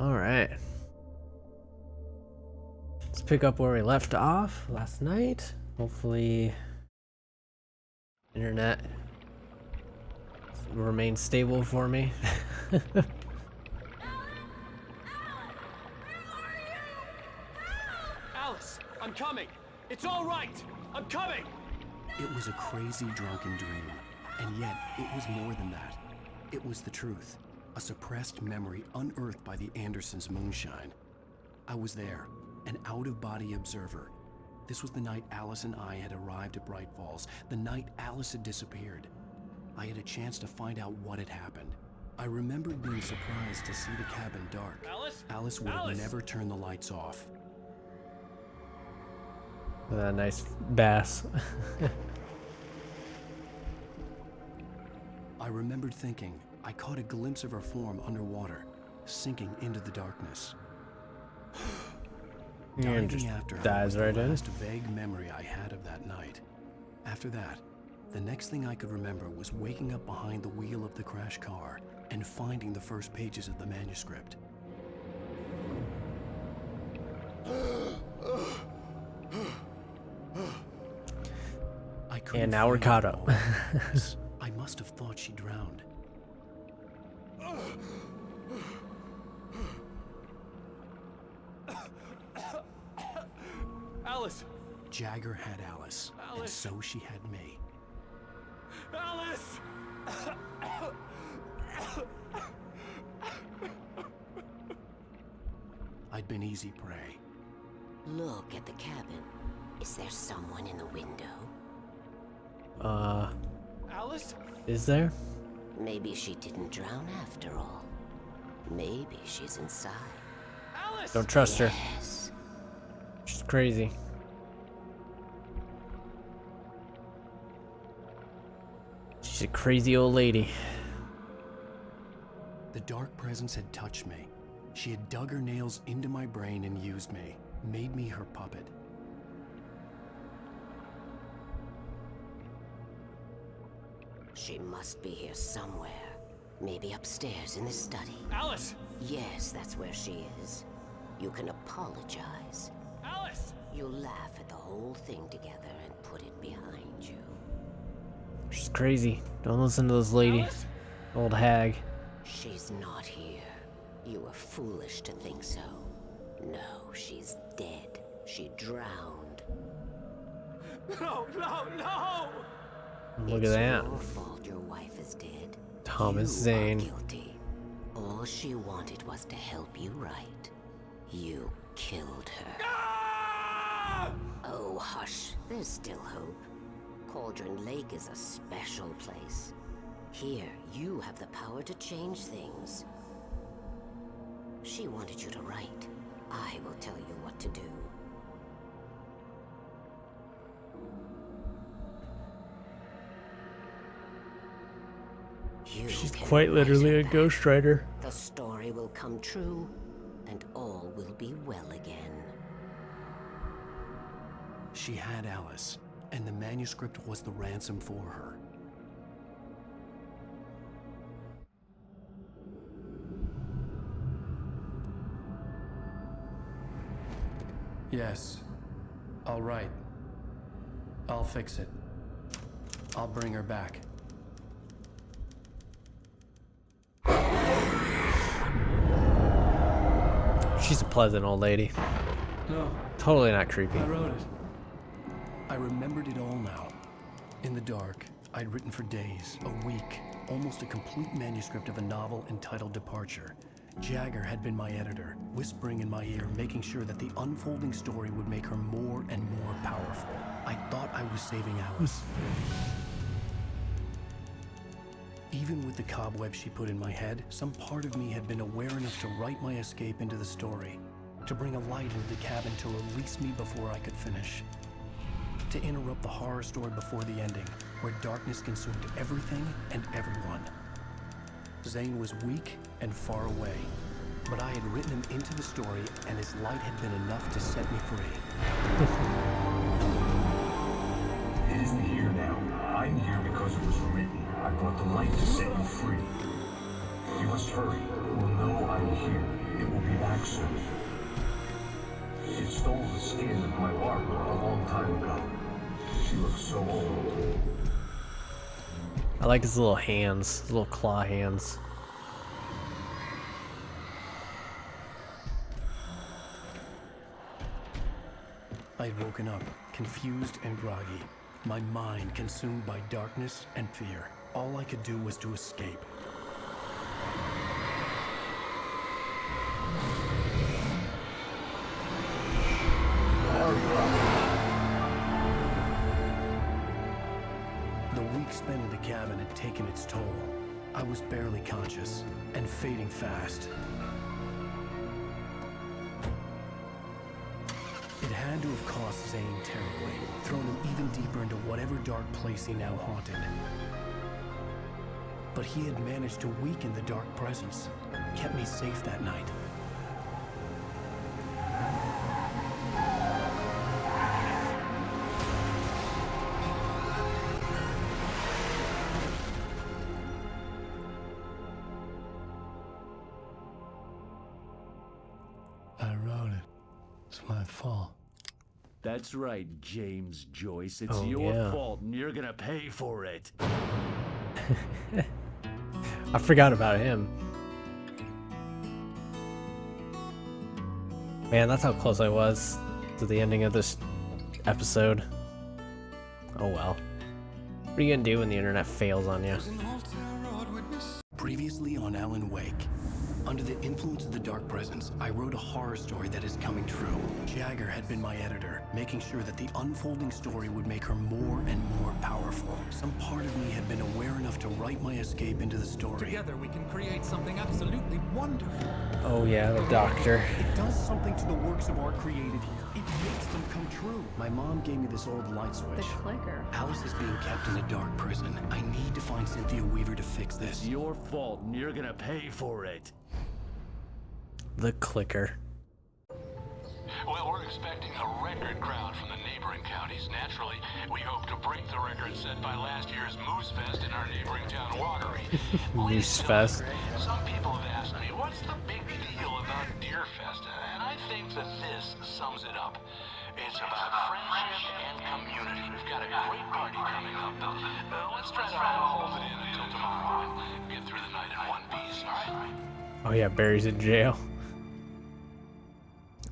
All right. Let's pick up where we left off last night. Hopefully, internet remains stable for me. Alice, I'm coming. It's all right. I'm coming. It was a crazy drunken dream, and yet it was more than that. It was the truth, a suppressed memory unearthed by the Andersons' moonshine. I was there, an out-of-body observer. This was the night Alice and I had arrived at Bright Falls, the night Alice had disappeared. I had a chance to find out what had happened. I remembered being surprised to see the cabin dark. Alice would have never turned the lights off. Nice bass. I remembered thinking I caught a glimpse of her form underwater, sinking into the darkness. Diving after her was the last vague memory I had of that night. After that, the next thing I could remember was waking up behind the wheel of the crashed car and finding the first pages of the manuscript. And now we're caught up. I must have thought she drowned. Alice! Jagger had Alice, and so she had me. Alice! I'd been easy prey. Look at the cabin. Is there someone in the window? Alice? Is there? Maybe she didn't drown after all. Maybe she's inside. Alice! Don't trust her. Yes. She's crazy. She's a crazy old lady. The dark presence had touched me. She had dug her nails into my brain and used me, made me her puppet. She must be here somewhere. Maybe upstairs in the study. Alice! Yes, that's where she is. You can apologize. Alice! You'll laugh at the whole thing together and put it behind you. She's crazy. Don't listen to this lady. Alice? Old hag. She's not here. You were foolish to think so. No, she's dead. She drowned. No, no, no! Look at that. It's your fault your wife is dead. Thomas You Zane. are guilty. All she wanted was to help you right. You killed her. Ah! Oh, hush. There's still hope. Cauldron Lake is a special place. Here, you have the power to change things. She wanted you to write. I will tell you what to do. She's quite literally a ghostwriter. The story will come true, and all will be well again. She had Alice, and the manuscript was the ransom for her. Yes. All right. I'll fix it. I'll bring her back. She's a pleasant old lady. No, Totally not creepy. I wrote it. I remembered it all now. In the dark, I'd written for days, a week, almost a complete manuscript of a novel entitled Departure. Jagger had been my editor, whispering in my ear, making sure that the unfolding story would make her more and more powerful. I thought I was saving Alice. Even with the cobweb she put in my head, some part of me had been aware enough to write my escape into the story, to bring a light into the cabin to release me before I could finish, to interrupt the horror story before the ending, where darkness consumed everything and everyone. Zane was weak and far away, but I had written him into the story, and his light had been enough to set me free. It isn't here now. I'm here because it was written. I brought the light to set you free. You must hurry. You will know I'm here. It will be skin of my Barbara a long time ago. She looks so old. I like his little hands, his little claw hands. I'd woken up, confused and groggy, my mind consumed by darkness and fear. All I could do was to escape. The week spent in the cabin had taken its toll. I was barely conscious and fading fast. It had to have cost Zane terribly, thrown him even deeper into whatever dark place he now haunted. But he had managed to weaken the dark presence, kept me safe that night. I wrote it. It's my fault. That's right, James Joyce. It's Oh, your yeah. fault, and you're gonna pay for it. I forgot about him. Man, that's how close I was to the ending of this episode. Oh well. What are you gonna do when the internet fails on you? Previously on Alan Wake. Under the influence of the dark presence, I wrote a horror story that is coming true. Jagger had been my editor, making sure that the unfolding story would make her more and more powerful. Some part of me had been aware enough to write my escape into the story. Together we can create something absolutely wonderful. Oh yeah, the doctor. It does something to the works of art created here. It makes them come true. My mom gave me this old light switch. The clicker. Alice is being kept in a dark prison. I need to find Cynthia Weaver to fix this. It's your fault, and you're gonna pay for it. The clicker. Well, we're expecting a record crowd from the neighboring counties. Naturally, we hope to break the record set by last year's Moose Fest in our neighboring town, Watery. Moose Fest. Some people have asked me, what's the big deal about Deer Fest? And I think that this sums it up. It's about friendship and community. We've got a great party coming up. Let's try to hold it in until tomorrow and get through the night in one piece, all right? Oh yeah, Barry's in jail.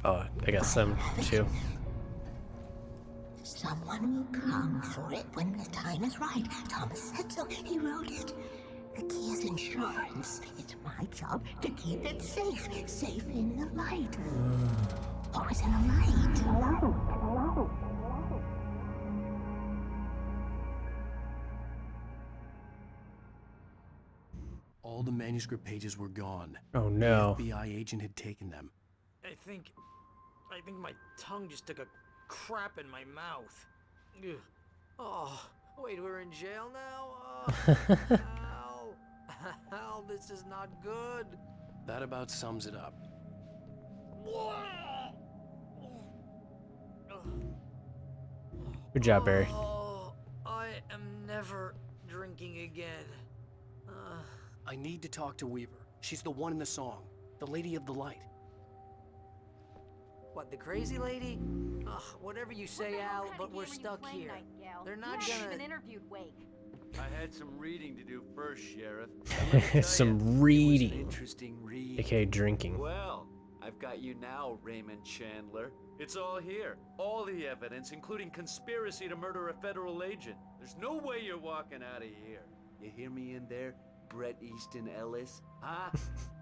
Oh, I guess them too. Someone will come for it when the time is right. Thomas said so. He wrote it. The key is insurance. It's my job to keep it safe. Safe in the light. Always in the light. All the manuscript pages were gone. Oh no. The FBI agent had taken them. I think my tongue just took a crap in my mouth. Ugh. Oh, wait, we're in jail now? Al, Al, this is not good. That about sums it up. Good job, Barry. Oh, I am never drinking again. I need to talk to Weaver. She's the one in the song. The Lady of the Light. What, the crazy lady? Ugh, whatever you say, Al, but we're stuck here. They're not gonna... interviewed Wake. I had some reading to do first, Sheriff. And let me tell Some ya, it was an reading. interesting read. AKA drinking. Well, I've got you now, Raymond Chandler. It's all here. All the evidence, including conspiracy to murder a federal agent. There's no way you're walking out of here. You hear me in there, Bret Easton Ellis? Huh?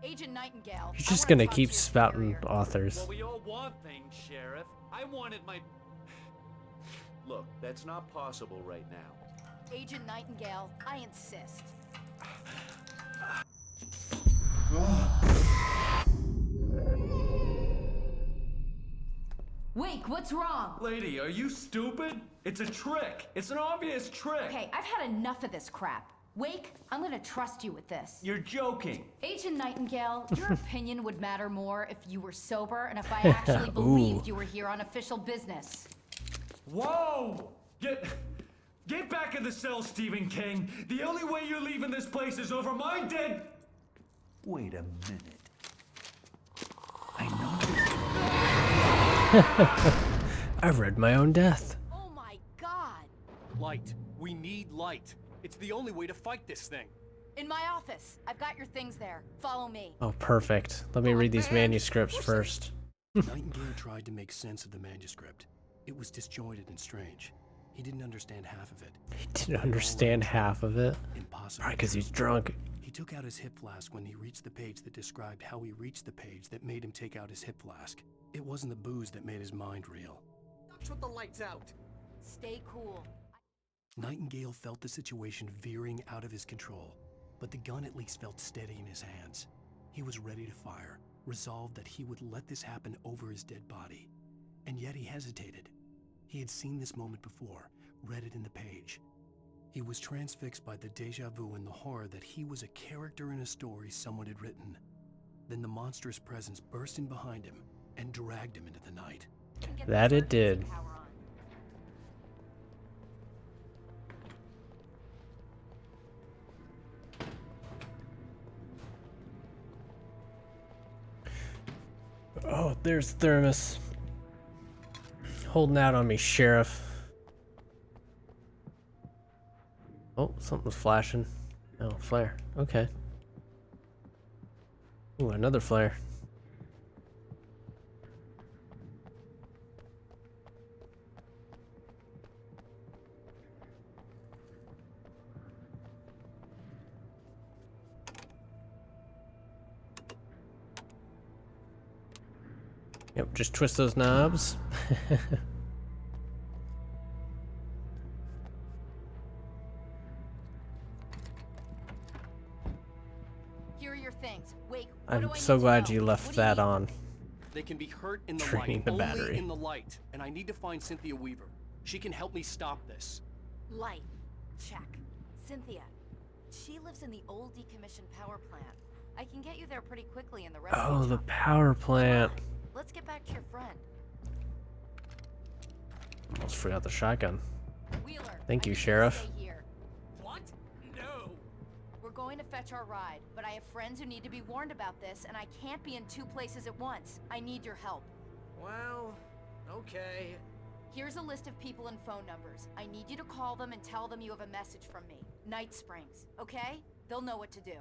Agent Nightingale. He's just gonna keep spouting authors. Well, we all want things, Sheriff. I wanted my... Look, that's not possible right now. Agent Nightingale, I insist. Wake, what's wrong? Lady, are you stupid? It's a trick. It's an obvious trick. Okay, I've had enough of this crap. Wake, I'm gonna trust you with this. You're joking. Agent Nightingale, your opinion would matter more if you were sober and if I actually believed you were here on official business. Whoa! Get back in the cell, Stephen King. The only way you're leaving this place is over my dead... Wait a minute. I know. I've read my own death. Oh my god! Light. We need light. It's the only way to fight this thing. In my office. I've got your things there. Follow me. Oh, perfect. Let me read these manuscripts first. Nightingale tried to make sense of the manuscript. It was disjointed and strange. He didn't understand half of it. He didn't understand half of it. Impossible. Probably because he's drunk. He took out his hip flask when he reached the page that described how he reached the page that made him take out his hip flask. It wasn't the booze that made his mind reel. That's what the light's out. Stay cool. Nightingale felt the situation veering out of his control, but the gun at least felt steady in his hands. He was ready to fire, resolved that he would let this happen over his dead body. And yet he hesitated. He had seen this moment before, read it in the page. He was transfixed by the déjà vu and the horror that he was a character in a story someone had written. Then the monstrous presence burst in behind him and dragged him into the night. That it did. Oh, there's Thermos. Holding out on me, Sheriff. Oh, something's flashing. Oh, flare. Okay. Ooh, another flare. Yep, just twist those knobs. Here are your things. Wait, I'm so glad you left that on. They can be hurt in the Draining light, the only battery. in the light. And I need to find Cynthia Weaver. She can help me stop this. Light. Check. Cynthia. She lives in the old decommissioned power plant. I can get you there pretty quickly in the rescue Oh, the truck. power plant. Come on, let's get back to your friend. Almost forgot the shotgun. Wheeler. Thank I you, need to Sheriff. stay here. What? No. We're going to fetch our ride, but I have friends who need to be warned about this, and I can't be in two places at once. I need your help. Well, okay. Here's a list of people and phone numbers. I need you to call them and tell them you have a message from me. Night Springs, okay? They'll know what to do.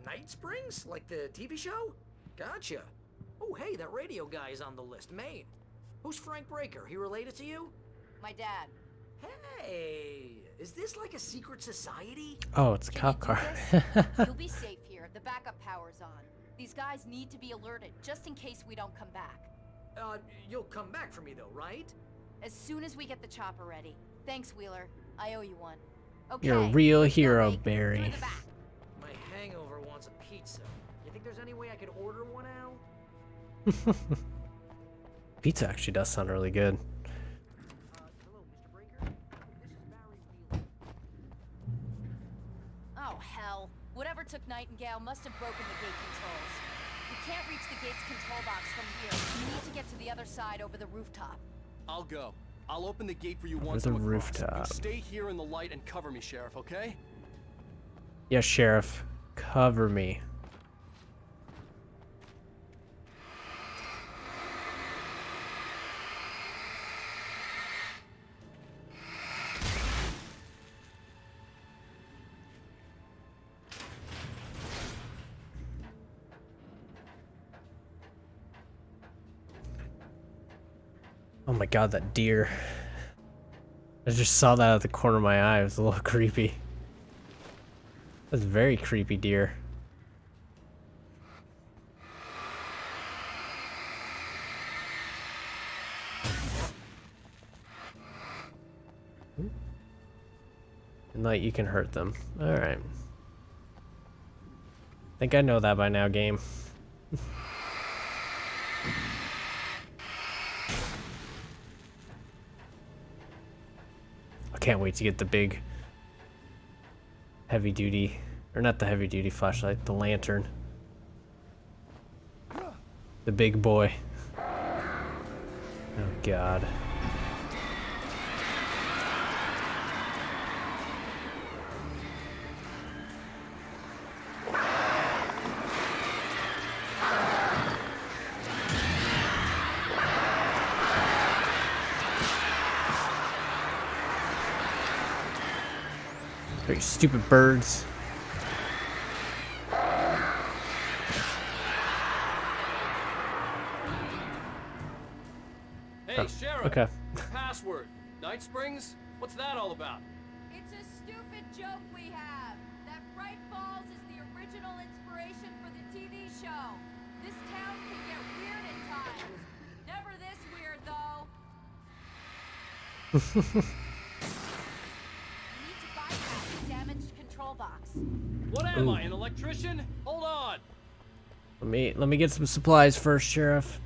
Night Springs? Like the TV show? Gotcha. Oh, hey, that radio guy is on the list. Maine. Who's Frank Breaker? He related to you? My dad. Hey, is this like a secret society? Oh, it's a Can cop you do car. this? You'll be safe here. The backup power's on. These guys need to be alerted, just in case we don't come back. You'll come back for me though, right? As soon as we get the chopper ready. Thanks, Wheeler. I owe you one. Okay. You're a real let's go, hero, Lake. Barry. Through the back. My hangover wants a pizza. You think there's any way I could order one out? Pizza actually does sound really good. Hello, Mr. Breaker. This is Barry Wheeler. Oh, hell. Whatever took Nightingale must have broken the gate controls. We can't reach the gate's control box from here. We need to get to the other side over the rooftop. I'll go. I'll open the gate for you once the I'm across. rooftop. You stay here in the light and cover me, Sheriff, okay? Yes, Sheriff. Cover me. Oh my god, that deer. I just saw that out of the corner of my eye. It was a little creepy. That's a very creepy deer. At night you can hurt them. Alright. Think I know that by now, game. I can't wait to get the big heavy duty, or not the heavy duty flashlight, the lantern. The big boy. Oh god. You stupid birds. Hey, Sheriff. Okay. Password. Night Springs? What's that all about? It's a stupid joke we have. That Bright Falls is the original inspiration for the TV show. This town can get weird at times. Never this weird, though. You need to bypass the damaged control box. What am I, an electrician? Hold on. Let me get some supplies first, Sheriff.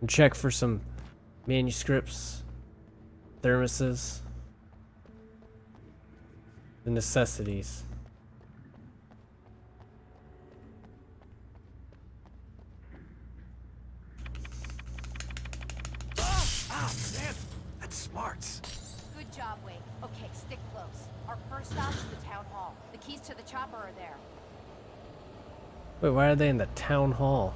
And check for some manuscripts, thermoses, the necessities. Ah, man, that's smart. Good job, Wade. Okay, stick close. Our first stop is the town hall. The keys to the chopper are there. Wait, why are they in the town hall?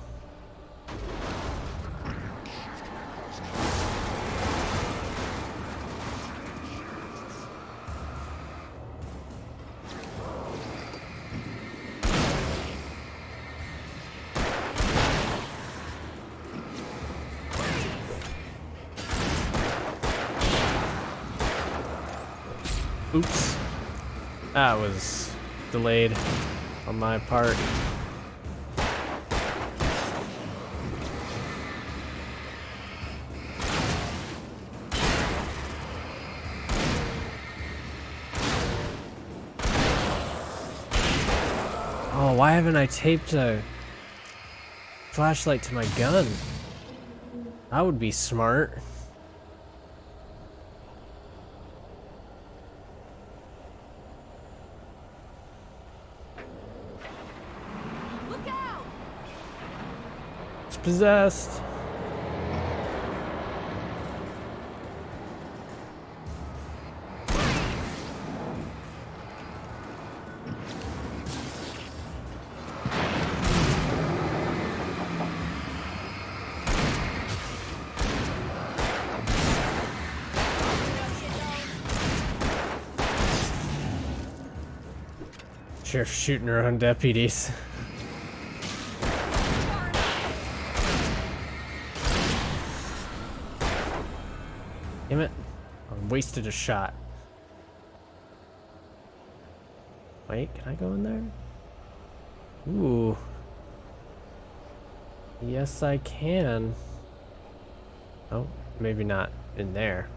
Oops. That was delayed on my part. Oh, why haven't I taped a flashlight to my gun? That would be smart. Look out! It's possessed. Sheriff shooting her own deputies. Damn it. I wasted a shot. Wait, can I go in there? Ooh. Yes, I can. Oh, maybe not in there.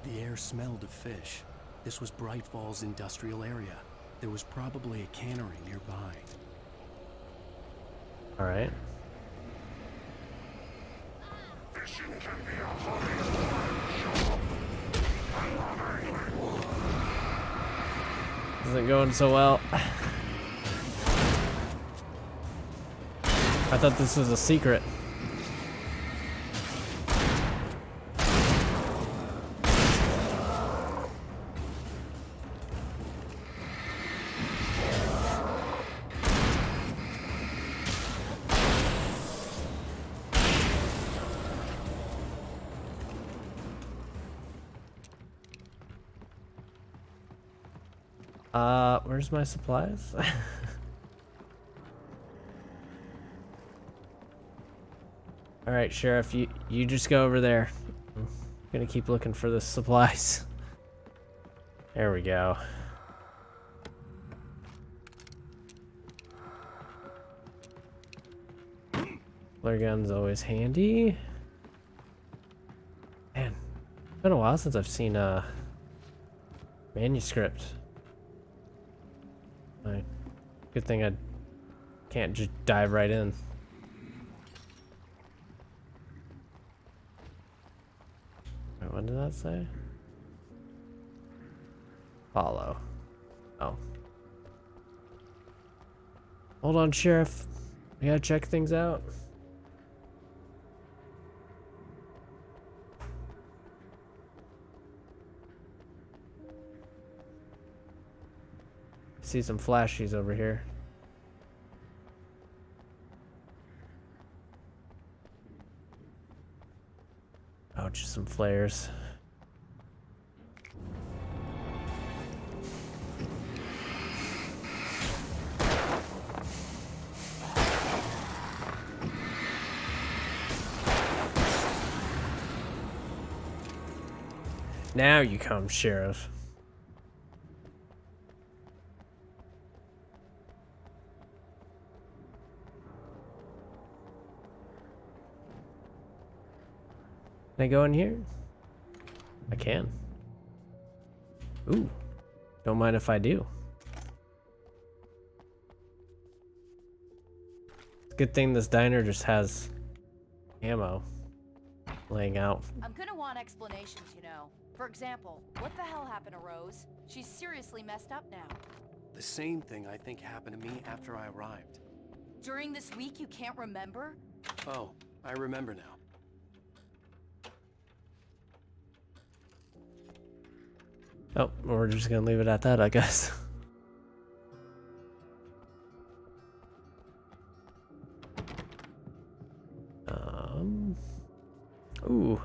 The air smelled of fish. This was Bright Falls industrial area. There was probably a cannery nearby. All right. Isn't going so well. I thought this was a secret. Where's my supplies? All right, Sheriff, you just go over there. I'm gonna keep looking for the supplies. There we go. Flare gun's always handy. Man, it's been a while since I've seen a manuscript. Good thing I can't just dive right in. Wait, what did that say? Follow. Oh. Hold on, Sheriff. We gotta check things out. See some flashies over here. Oh, just some flares. Now you come, Sheriff. Can I go in here? I can. Ooh. Don't mind if I do. Good thing this diner just has ammo laying out. I'm gonna want explanations, you know. For example, what the hell happened to Rose? She's seriously messed up now. The same thing I think happened to me after I arrived. During this week, you can't remember? Oh, I remember now. Oh, we're just gonna leave it at that, I guess. Ooh.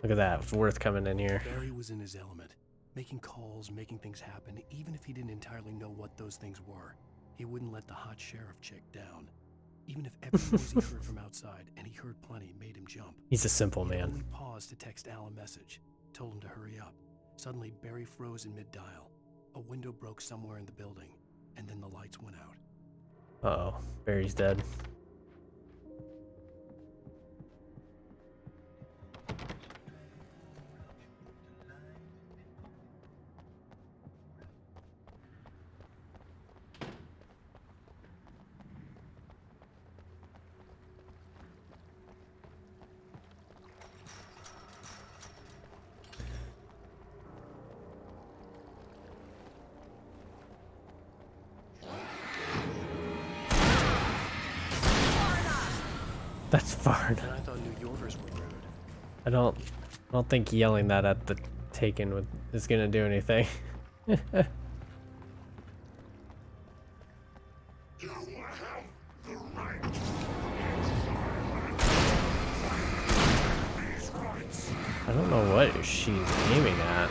Look at that. It's worth coming in here. Barry was in his element, making calls, making things happen, even if he didn't entirely know what those things were. He wouldn't let the hot sheriff chick down. Even if every noise he heard from outside, and he heard plenty, made him jump. He's a simple He man. only paused to text Al a message, told him to hurry up. Suddenly, Barry froze in mid-dial. A window broke somewhere in the building, and then the lights went out. Uh-oh. Barry's dead. That's far And I thought New Yorkers were rude. I don't think yelling that at the Taken is gonna do anything. I don't know what she's aiming at.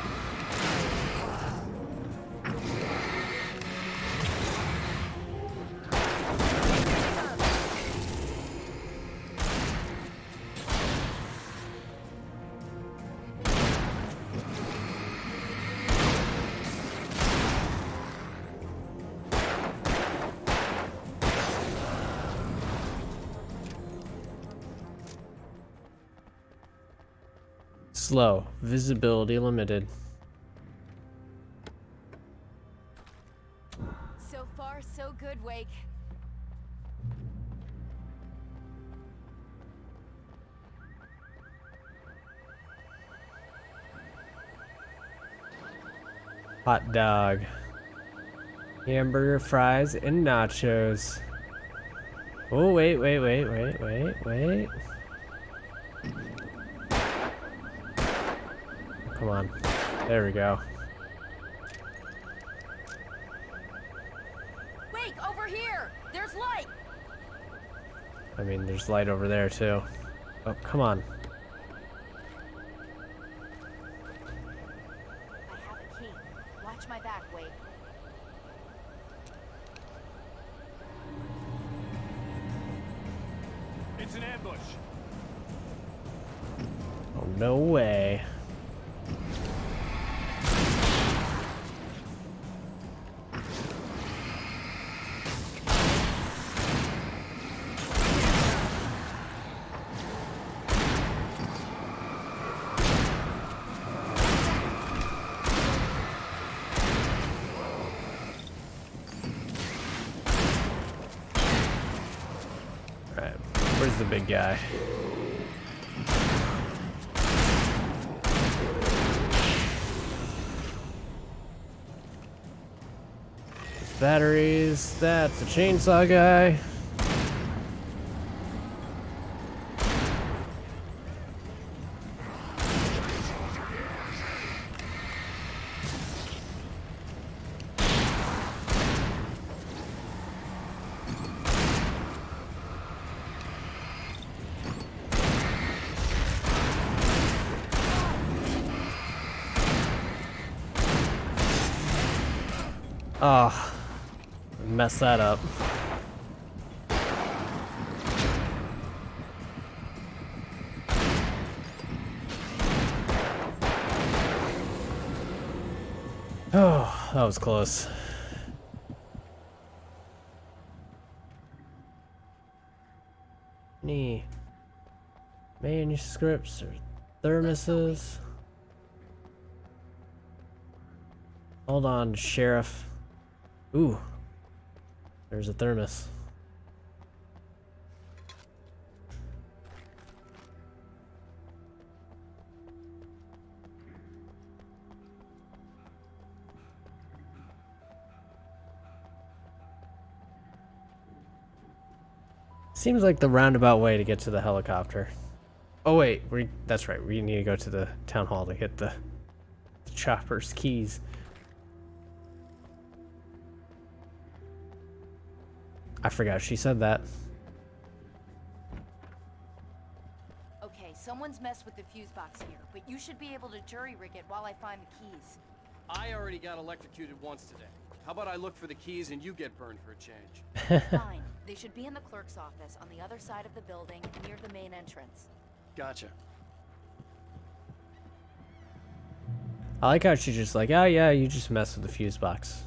Slow. Visibility limited. So far, so good, Wake. Hot dog. Hamburger, fries, and nachos. Oh, wait. Come on. There we go. Wake, over here! There's light! I mean, there's light over there, too. Oh, come on. I have a key. Watch my back, Wake. It's an ambush. Oh, no way. Alright, where's the big guy? Batteries, that's a chainsaw guy. Oh, messed that up. was close. Any manuscripts or thermoses? Hold on, Sheriff. Ooh, there's a thermos. Seems like the roundabout way to get to the helicopter. Oh wait, that's right. We need to go to the town hall to get the chopper's keys. I forgot she said that. Okay, someone's messed with the fuse box here, but you should be able to jury rig it while I find the keys. I already got electrocuted once today. How about I look for the keys and you get burned for a change? Fine. They should be in the clerk's office on the other side of the building near the main entrance. Gotcha. I like how she's just like, oh yeah, you just mess with the fuse box.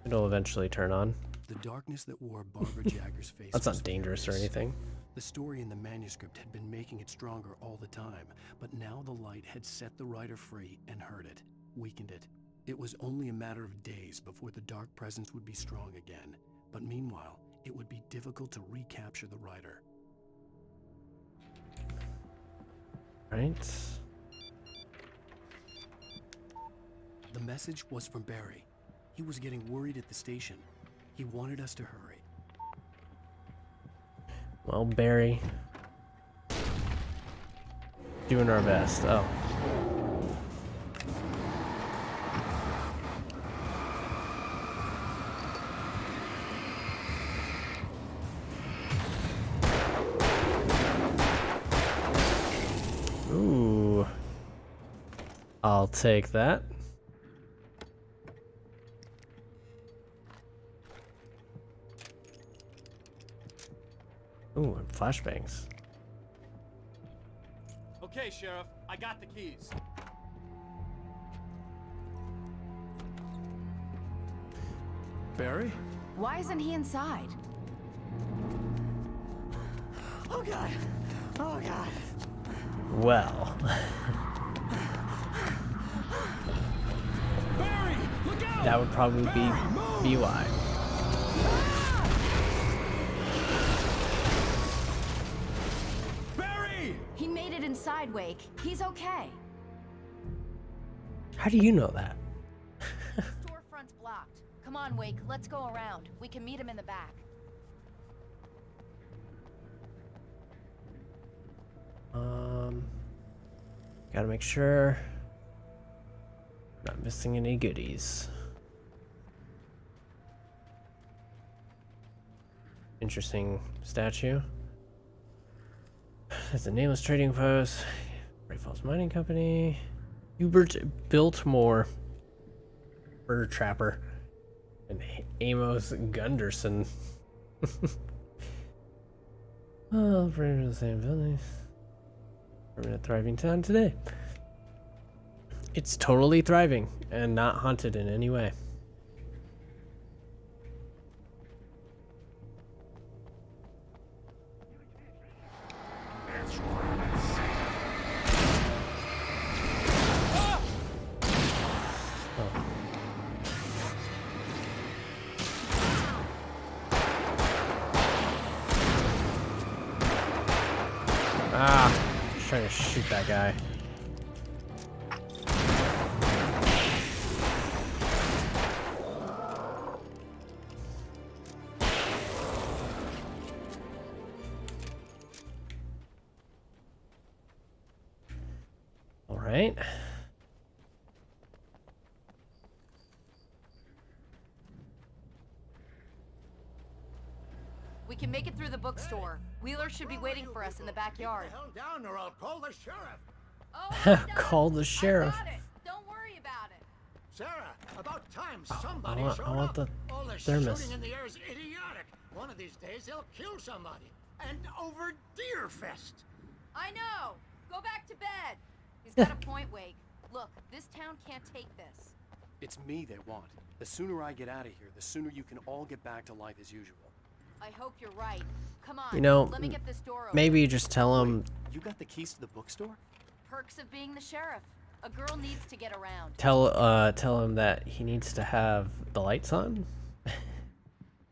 It'll eventually turn on. The darkness that wore Barbara Jagger's face. That's was not dangerous or furious. anything. The story in the manuscript had been making it stronger all the time, but now the light had set the writer free and hurt it, weakened it. It was only a matter of days before the dark presence would be strong again, but meanwhile, it would be difficult to recapture the writer. Right. The message was from Barry. He was getting worried at the station. He wanted us to hurry. Well, Barry. Doing our best. Oh. Ooh. I'll take that. Ooh, and flashbangs. Okay, Sheriff, I got the keys. Barry? Why isn't he inside? Oh god! Oh god! Well. Barry, look out! That would probably be why. Barry! He made it inside, Wake. He's okay. How do you know that? Storefront's blocked. Come on, Wake. Let's go around. We can meet him in the back. Gotta make sure not missing any goodies. Interesting statue. There's a nameless trading post. Great Falls Mining Company. Hubert Biltmore. Bird Trapper. And Amos Gunderson. Oh, operating in the same building. We're in a thriving town today. It's totally thriving and not haunted in any way. Trying to shoot that guy. All right. We can make it through the bookstore. Wheeler should be waiting for us in the backyard. Hell down or I'll call the sheriff. Oh, Call the sheriff. I got it. Don't worry about it. Sarah, about time somebody I showed want up. the All the thermos. shooting in the air is idiotic. One of these days they'll kill somebody. And over Deerfest. I know. Go back to bed. He's got a point, Wake. Look, this town can't take this. It's me they want. The sooner I get out of here, the sooner you can all get back to life as usual. I hope you're right. Come on, You know, let me get this door open. maybe you just tell him, Wait, you got the keys to the bookstore? Perks of being the sheriff. A girl needs to get around. tell him that he needs to have the lights on,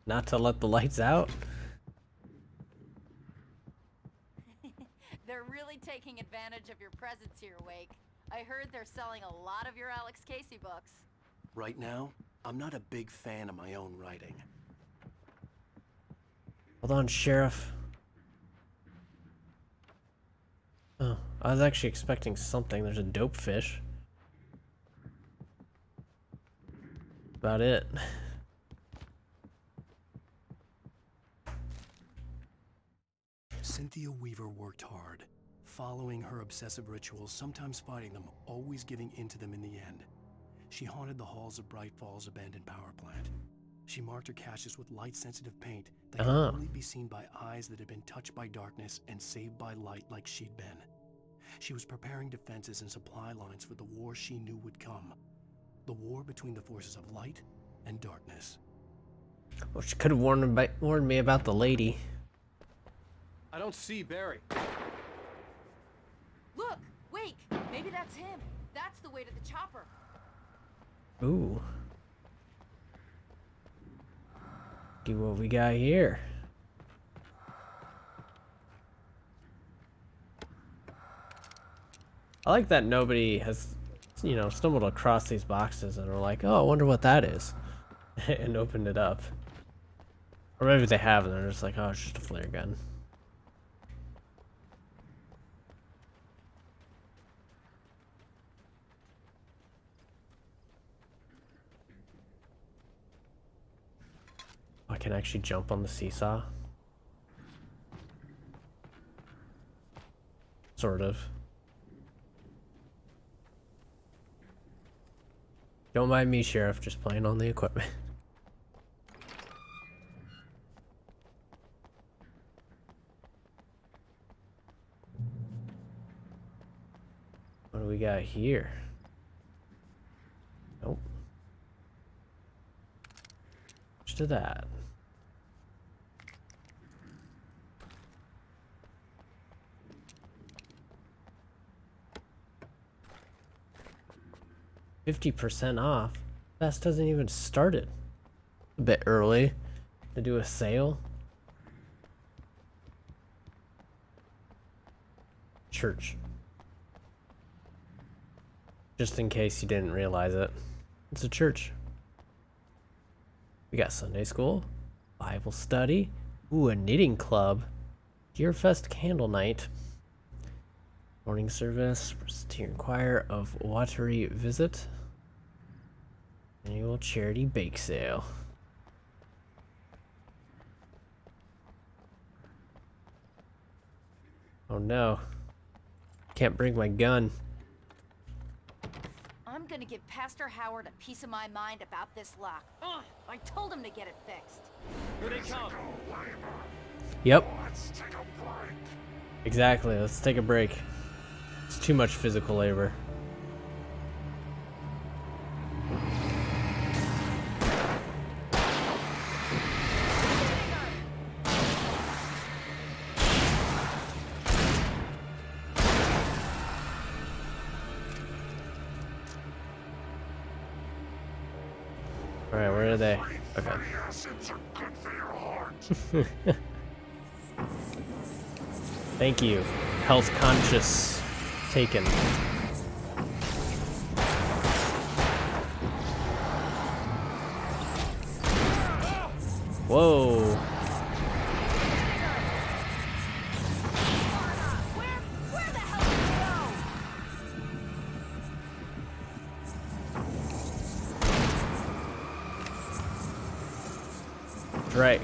not to let the lights out. They're really taking advantage of your presence here, Wake. I heard they're selling a lot of your Alex Casey books. Right now, I'm not a big fan of my own writing. Hold on, Sheriff. Oh, I was actually expecting something. There's a dope fish. About it. Cynthia Weaver worked hard, following her obsessive rituals, sometimes fighting them, always giving in to them in the end. She haunted the halls of Bright Falls abandoned power plant. She marked her caches with light-sensitive paint that could only be seen by eyes that had been touched by darkness and saved by light like she'd been. She was preparing defenses and supply lines for the war she knew would come. The war between the forces of light and darkness. Well, she could have warned me about the lady. I don't see Barry. Look, Wake, maybe that's him. That's the way to the chopper. Ooh. See what we got here. I like that nobody has, you know, stumbled across these boxes and are like, oh, I wonder what that is. And opened it up. Or maybe they have and they're just like, oh, it's just a flare gun. I can actually jump on the seesaw. Sort of. Don't mind me, Sheriff, just playing on the equipment. What do we got here? Nope. Just to that. $50% off. Fest hasn't even started. A bit early to do a sale. Church. Just in case you didn't realize it. It's a church. We got Sunday school, Bible study, ooh, a knitting club, Deerfest candle night, morning service, Presbyterian choir of Watery visit, annual charity bake sale. Oh no, can't bring my gun. I'm gonna give Pastor Howard a piece of my mind about this lock. Ugh, I told him to get it fixed. Here they come. Yep. Exactly, let's take a break. It's too much physical labor. Alright, where are they? Okay. Thank you. Health conscious taken. Whoa. Where the hell did you go? Right.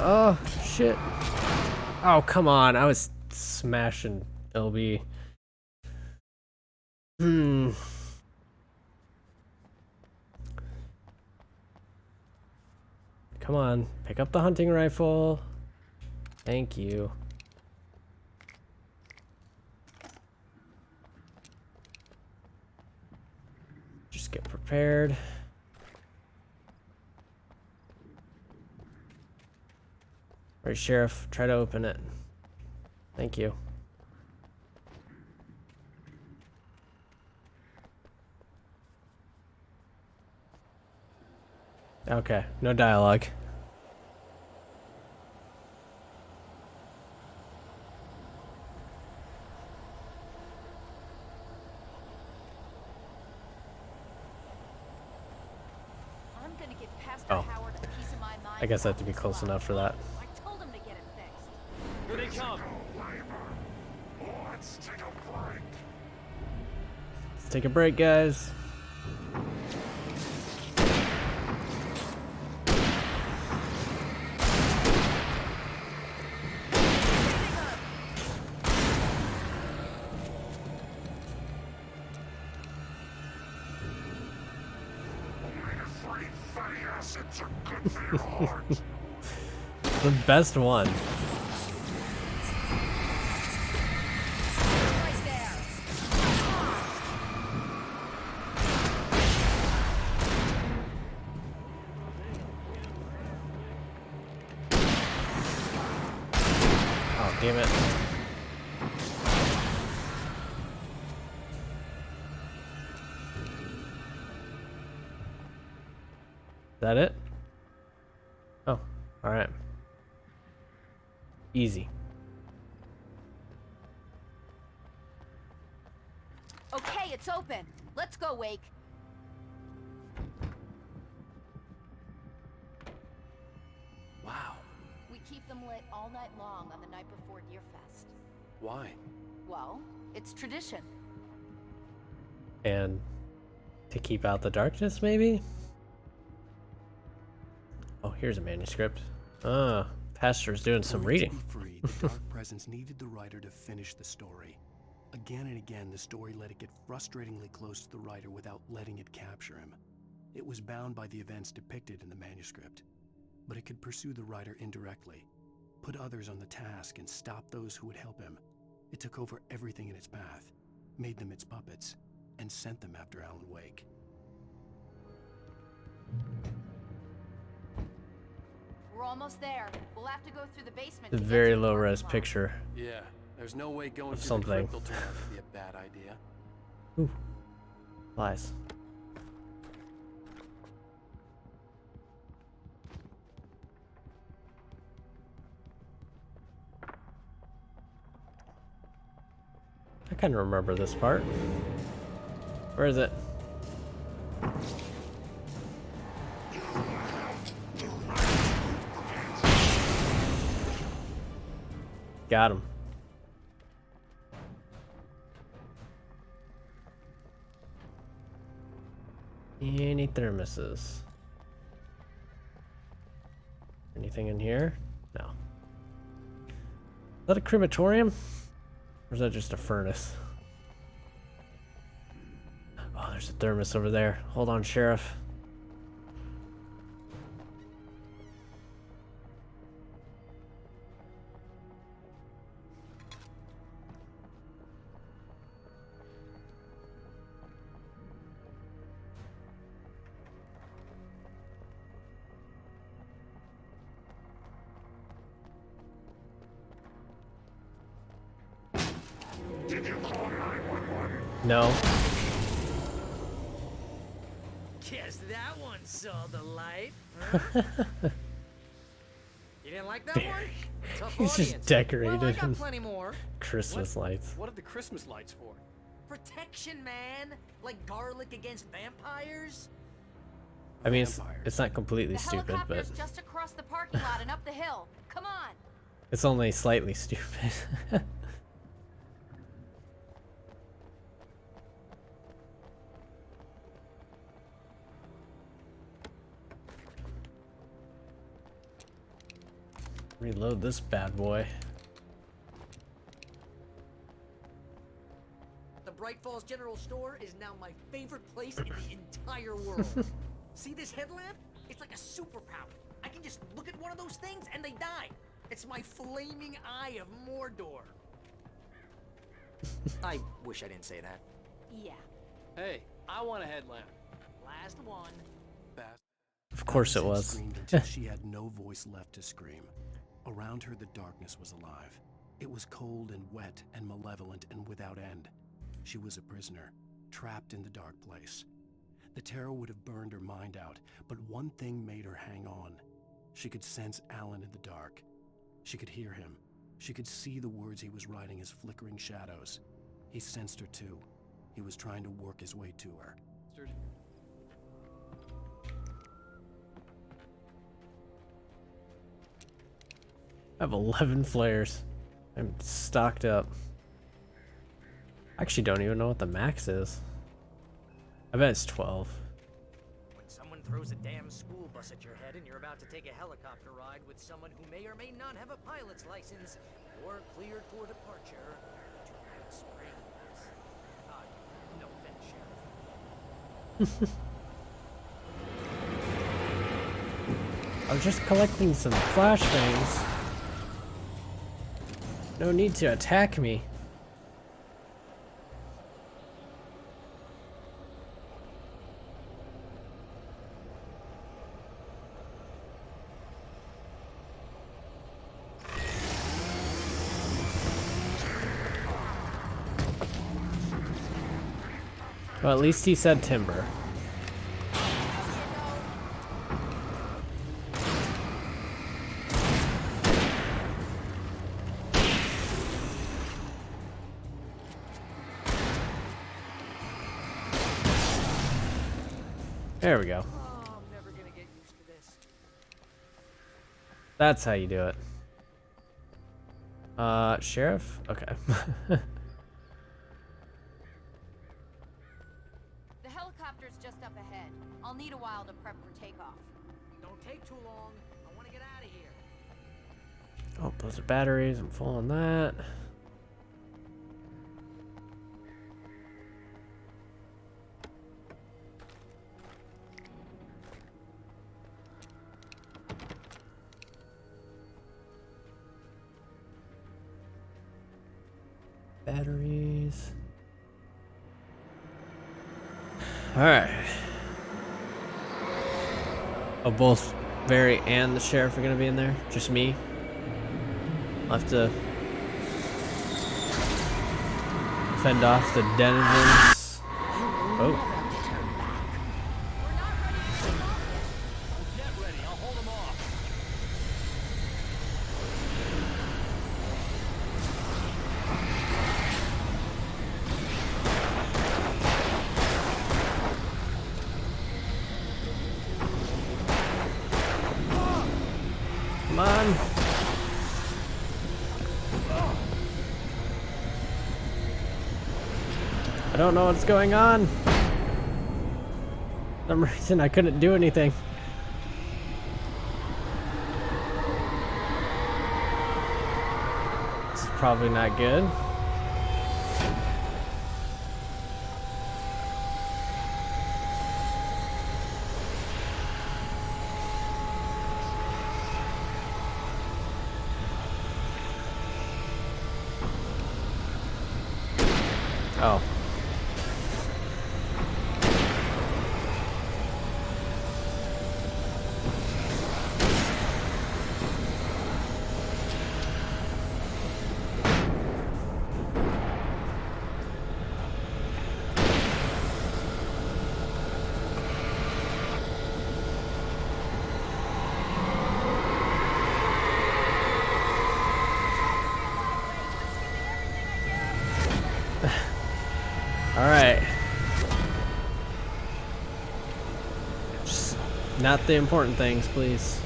Oh, shit. Oh, come on. I was smashing LB. come on. Pick up the hunting rifle. Thank you. Just get prepared. Alright, Sheriff, try to open it. Thank you. Okay, no dialogue. I'm gonna get Pastor Oh. Howard a piece of my mind. I guess I have to be close enough for that. I told him to get it fixed. Here they come. Let's take a break. Let's take a break, guys. Free fatty acids are good for your heart. The best one. Right there. Oh, damn it. Is that it? Oh, alright. Easy. Okay, it's open. Let's go, Wake. Wow. We keep them lit all night long on the night before Deerfest. Why? Well, it's tradition. And to keep out the darkness, maybe? Oh, here's a manuscript. Ah, Pastor's doing some For it reading. To be free, the Dark Presence needed the writer to finish the story. Again and again, the story let it get frustratingly close to the writer without letting it capture him. It was bound by the events depicted in the manuscript, but it could pursue the writer indirectly, put others on the task, and stop those who would help him. It took over everything in its path, made them its puppets, and sent them after Alan Wake. We're almost there. We'll have to go through the basement. The to get very to the low parking res lot. picture. Yeah, there's no way going Of through something. the crypt will turn out to be a bad idea. Ooh. Lies. I kind of remember this part. Where is it? Got him. Any thermoses? Anything in here? No. Is that a crematorium? Or is that just a furnace? Oh, there's a thermos over there. Hold on, Sheriff. Did you call 911? No. Guess that one saw the light. Huh? You didn't like that one? Tough He's just audience. decorated Well, I got in plenty more. Christmas lights. What are the Christmas lights for? Protection, man. Like garlic against vampires. I mean, it's Vampires. not completely The stupid, but helicopter's just across the parking lot and up the hill. Come on. it's only slightly stupid. Reload this bad boy. The Bright Falls General Store is now my favorite place in the entire world. See this headlamp? It's like a superpower. I can just look at one of those things and they die. It's my flaming eye of Mordor. I wish I didn't say that. Yeah. Hey, I want a headlamp. Last one. Of course it Sid was. screamed until she had no voice left to scream. Around her, the darkness was alive. It was cold and wet and malevolent and without end. She was a prisoner, trapped in the dark place. The terror would have burned her mind out, but one thing made her hang on. She could sense Alan in the dark. She could hear him. She could see the words he was writing as flickering shadows. He sensed her too. He was trying to work his way to her. I have 11 flares. I'm stocked up. I actually don't even know what the max is. I bet it's 12. When someone throws a damn school bus at your head and you're about to take a helicopter ride with someone who may or may not have a pilot's license, you're cleared for departure to Night Springs. No offense, Sheriff. I was just collecting some flashbangs. No need to attack me. Well, at least he said timber. There we go. Oh, I'm never gonna get used to this. That's how you do it. Sheriff? Okay. The helicopter's just up ahead. I'll need a while to prep for takeoff. Don't take too long. I want to get out of here. Oh, those are batteries. I'm full on that. Batteries. Alright. Oh, both Barry and the sheriff are gonna be in there? Just me? I'll have to fend off the denizens. Oh. We're not ready to take off yet. Get ready, I'll hold them off. Come on. I don't know what's going on. For some reason I couldn't do anything. This is probably not good. Oh. Alright. Just not the important things, please.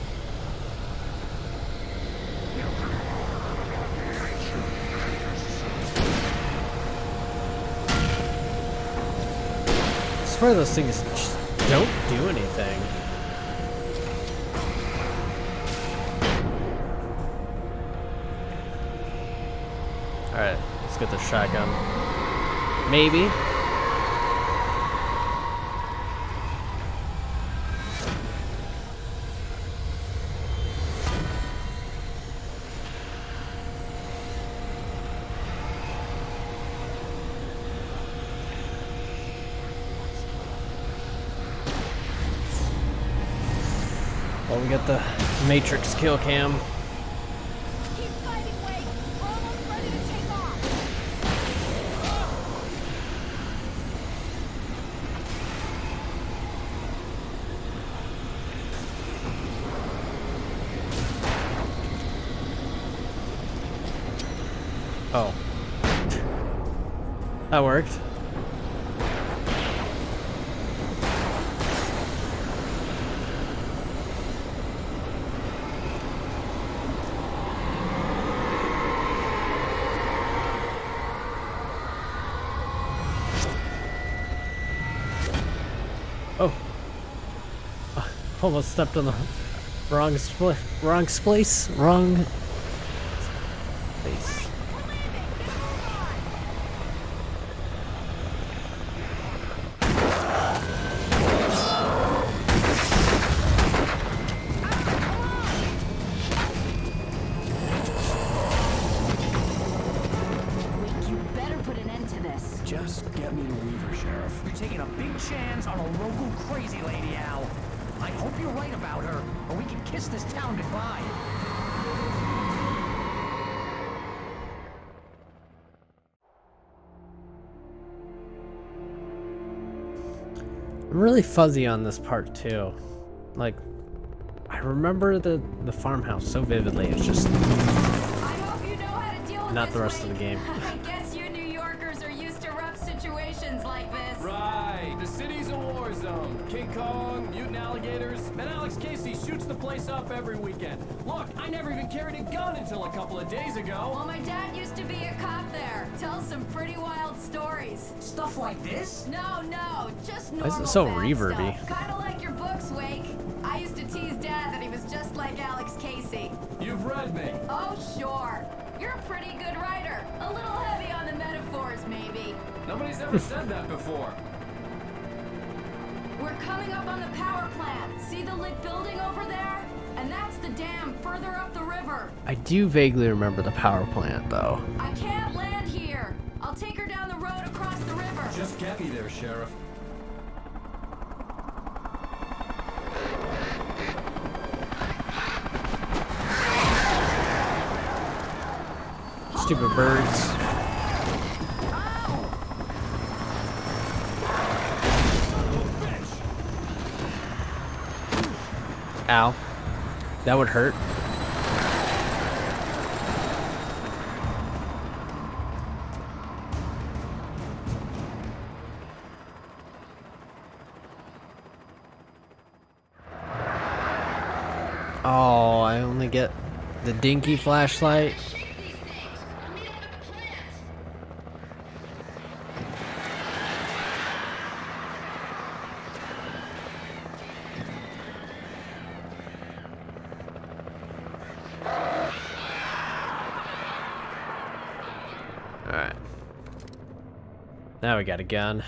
I swear those things just don't do anything. Alright, let's get the shotgun. Maybe. while we got the Matrix kill cam. Keep fighting, Wake. We're almost ready to take off. Oh. That worked. Oh. Almost stepped on the wrong place. Wrong place. Wake, you better put an end to this. Just get me to Weaver, Sheriff. You're taking a big chance on a local crazy lady, Al. I hope you're right about her, or we can kiss this town goodbye. I'm really fuzzy on this part too. Like, I remember the farmhouse so vividly. It's just I hope you know how to deal with not this, the rest of the Wake. game. I guess you New Yorkers are used to rough situations like this. Right. The city's a war zone. King Kong, mutant alligators, and Alex Casey shoots the place up every weekend. Look, I never even carried a gun until a couple of days ago. Well, my dad used to be a cop there. Tells some pretty wild stories. Stuff like this? No, just Why normal is it so bad reverby? stuff. Kind of like your books, Wake. I used to tease Dad that he was just like Alex Casey. You've read me. Oh, sure. You're a pretty good writer. A little heavy on the metaphors, maybe. Nobody's ever said that before. We're coming up on the power plant. See the lit building over there? And that's the dam further up the river. I do vaguely remember the power plant though. I can't land here. I'll take her down the road across the river. Just get me there, Sheriff. Stupid birds. Ow. That would hurt. Oh, I only get the dinky flashlight. Alright. Now we got a gun.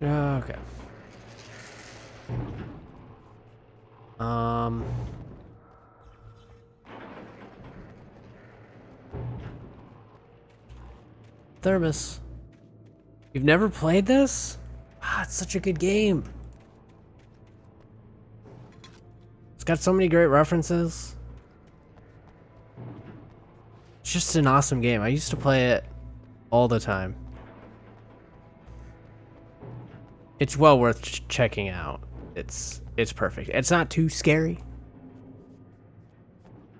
Okay. Thermos. You've never played this? Ah, it's such a good game. It's got so many great references. It's just an awesome game. I used to play it all the time. It's well worth checking out. It's perfect. It's not too scary,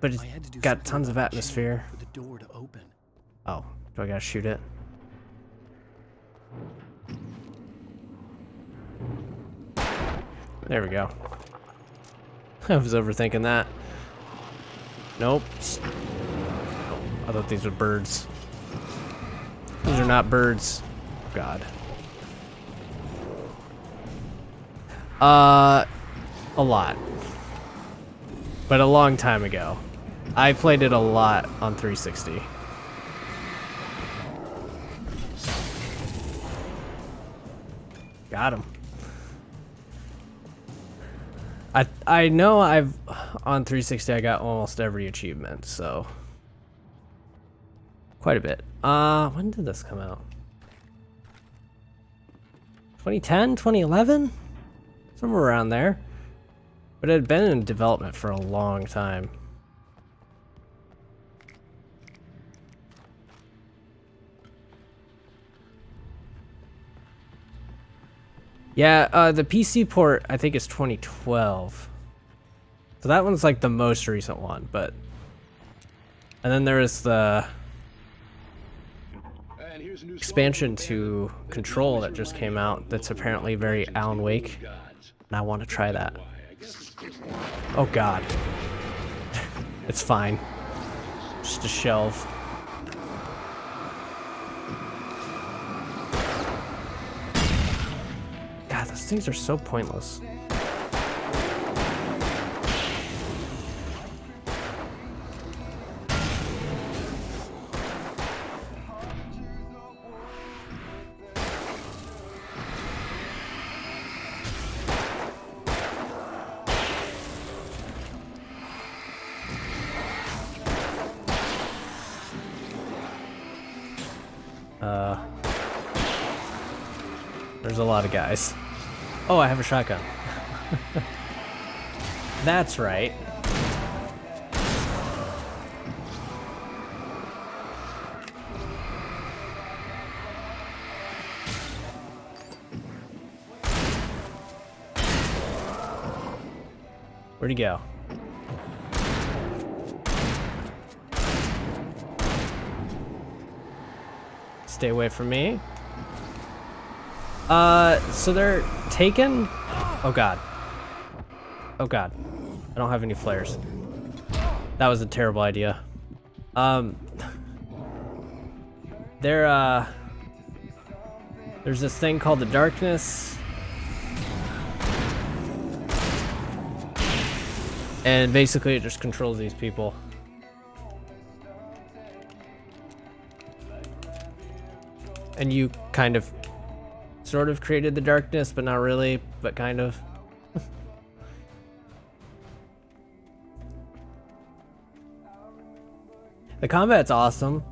but it's I had to do got something tons of about the chain atmosphere. for the door to open. Oh, do I gotta shoot it? There we go. I was overthinking that. Nope. Oh, I thought these were birds. These are not birds. Oh, God. A lot. But a long time ago. I played it a lot on 360. Got him. I know I've on 360 I got almost every achievement, so quite a bit. When did this come out? 2010, 2011? Somewhere around there. But it had been in development for a long time. Yeah, the PC port I think is 2012. So that one's like the most recent one, but... And then there is the expansion to Control that just came out that's apparently very Alan Wake, and I want to try that. Oh god. It's fine. Just a shelf. God, those things are so pointless. There's a lot of guys. Oh, I have a shotgun. That's right. Where'd he go? Stay away from me. So they're taken? Oh god. Oh god. I don't have any flares. That was a terrible idea. There's this thing called the Darkness. And basically it just controls these people. And you kind of sort of created the darkness, but not really, but kind of. The combat's awesome.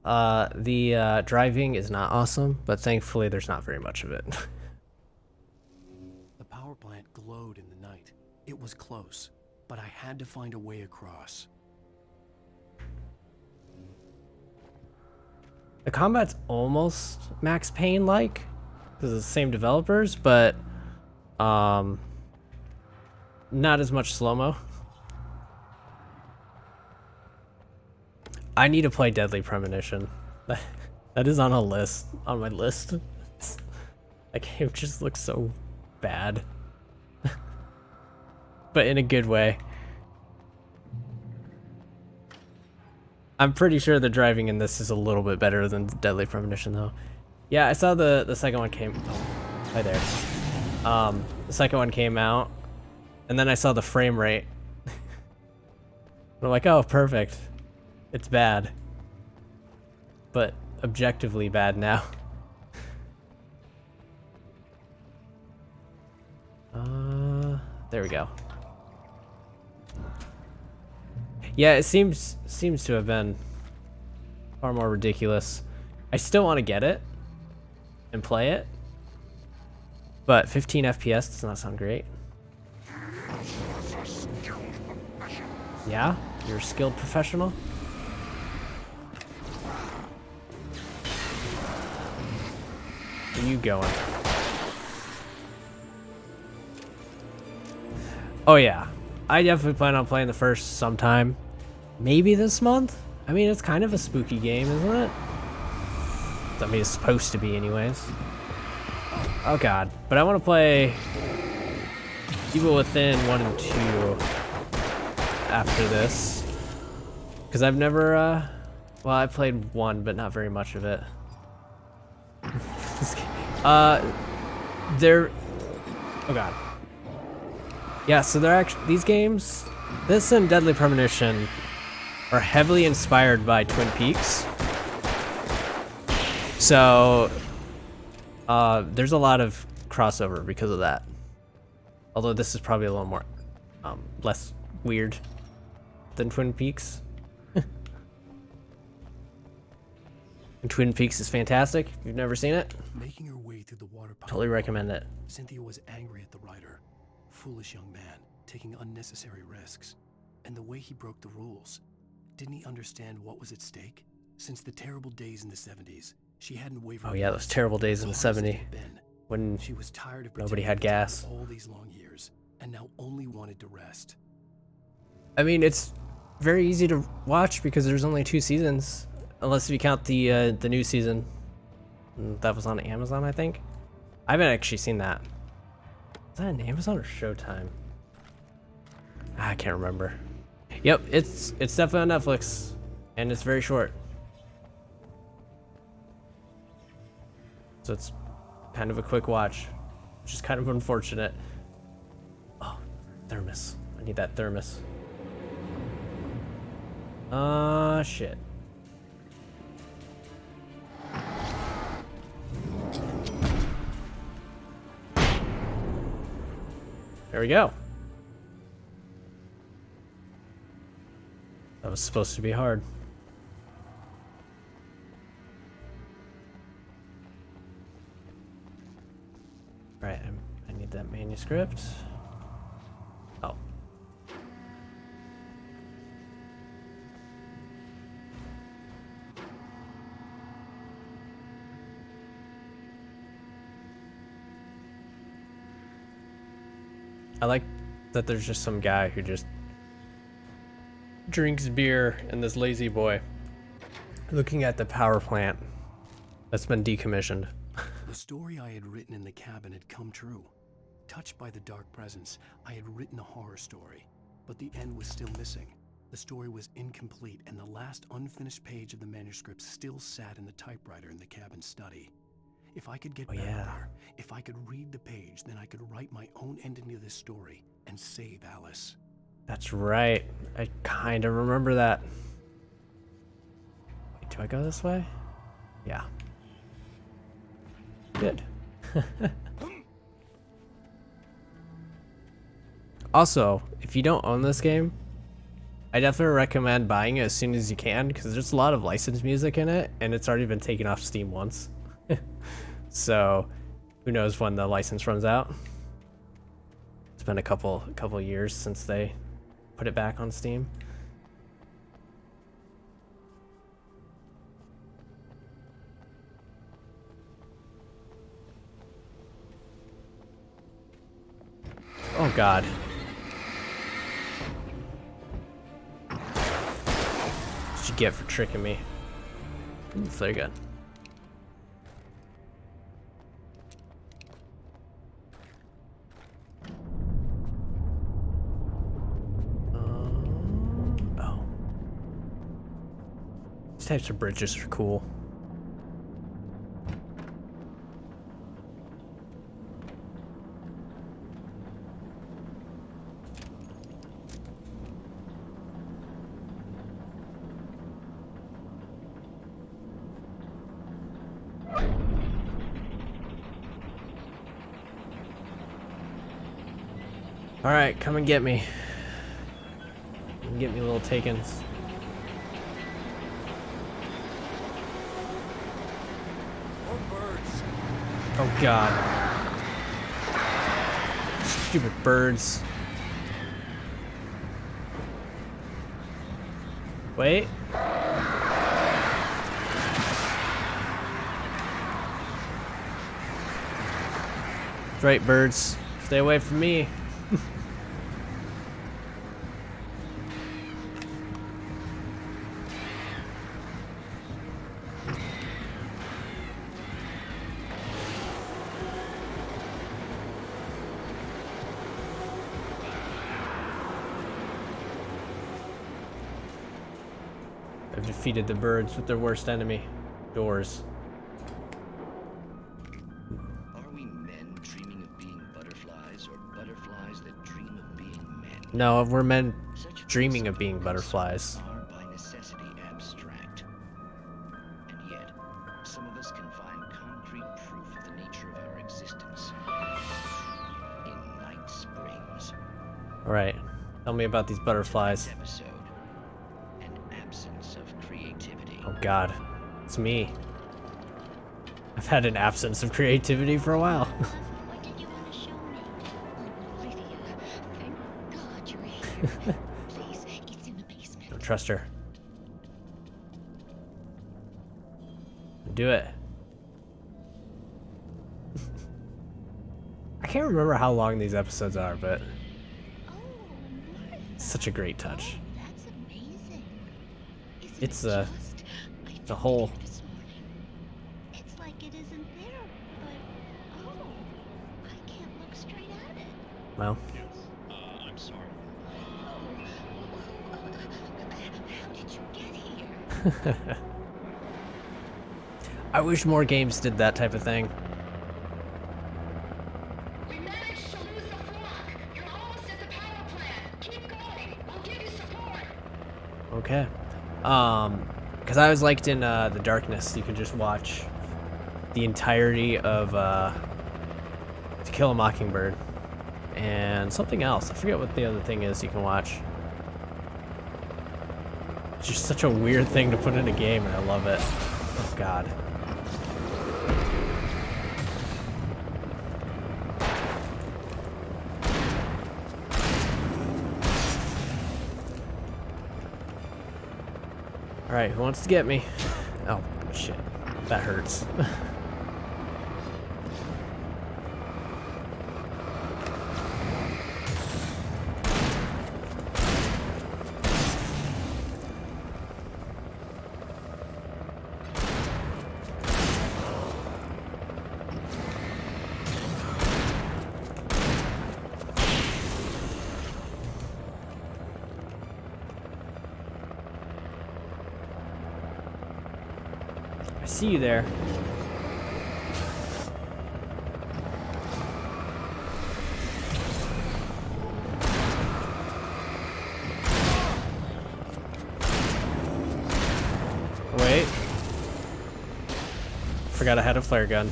The driving is not awesome, but thankfully there's not very much of it. The power plant glowed in the night. It was close, but I had to find a way across. The combat's almost Max Payne-like, because it's the same developers, but not as much slow-mo. I need to play Deadly Premonition. That is on my list. That game just looks so bad. But in a good way. I'm pretty sure the driving in this is a little bit better than Deadly Premonition, though. Yeah, I saw the second one came... Oh, hi there. The second one came out, and then I saw the frame rate. I'm like, oh, perfect. It's bad. But objectively bad now. There we go. Yeah, it seems to have been far more ridiculous. I still want to get it and play it, but 15 FPS does not sound great. Yeah, you're a skilled professional. Where are you going? Oh yeah, I definitely plan on playing the first sometime. Maybe this month? I mean, it's kind of a spooky game, isn't it? I mean, it's supposed to be anyways. Oh god. But I want to play Evil Within 1 and 2 after this. Because I've never, well, I played 1, but not very much of it. They're... Oh god. Yeah, so they're actually... These games, this and Deadly Premonition, are heavily inspired by Twin Peaks. So, there's a lot of crossover because of that. Although this is probably a little more, less weird than Twin Peaks. And Twin Peaks is fantastic. If you've never seen it, Making her way through the water pipe, totally recommend it. Cynthia was angry at the writer. Foolish young man, taking unnecessary risks. And the way he broke the rules. Didn't he understand what was at stake? Since the terrible days in the 70s, she hadn't wavered. Oh yeah, those terrible days in the 70s when she was tired of nobody had gas. all these long years, and now only wanted to rest. I mean, it's very easy to watch because there's only 2 seasons, unless you count the new season. That was on Amazon, I think. I haven't actually seen that. Is that on Amazon or Showtime? I can't remember. Yep, it's definitely on Netflix, and it's very short. So it's kind of a quick watch, which is kind of unfortunate. Oh, thermos. I need that thermos. Shit. There we go. That was supposed to be hard. Right, I need that manuscript. Oh. I like that there's just some guy who just drinks beer and this lazy boy looking at the power plant that's been decommissioned. The story I had written in the cabin had come true. Touched by the dark presence, I had written a horror story, but the end was still missing. The story was incomplete, and the last unfinished page of the manuscript still sat in the typewriter in the cabin study. If I could get back there, if I could read the page, then I could write my own ending to this story and save Alice. That's right. I kind of remember that. Wait, do I go this way? Yeah. Good. Also, if you don't own this game, I definitely recommend buying it as soon as you can because there's a lot of licensed music in it and it's already been taken off Steam once. So, who knows when the license runs out. It's been a couple years since they put it back on Steam. Oh god. What'd you get for tricking me? Ooh, flare gun. Oh. These types of bridges are cool. Alright, come and get me. Come and get me, little takens. More birds. Oh god. Stupid birds. Wait. That's right, birds. Stay away from me. I've defeated the birds with their worst enemy, doors. Are we men dreaming of being butterflies, or butterflies that dream of being men? No, we're men dreaming of being butterflies. Are by necessity abstract. And yet, some of us can find concrete proof of the nature of our existence in Night Springs. Alright, tell me about these butterflies. Episode, an absence of creativity. Oh god, it's me. I've had an absence of creativity for a while. What did you want to show me? Lydia, thank God you're here. Please, it's in the basement. Don't trust her. Do it. I can't remember how long these episodes are, but it's such a great touch. That's amazing. It's a whole. It's like it isn't there, but oh, I can't look straight at it. Well. I'm sorry. How did you get here? I wish more games did that type of thing. We managed to lose the flock. You're almost at the power plant. Keep going. I'll give you support. Okay. Because I was liked in The Darkness, you could just watch the entirety of To Kill a Mockingbird. And something else. I forget what the other thing is you can watch. It's just such a weird thing to put in a game, and I love it. Oh, God. Alright, who wants to get me? Oh, shit. That hurts. I see you there. Wait. Forgot I had a flare gun.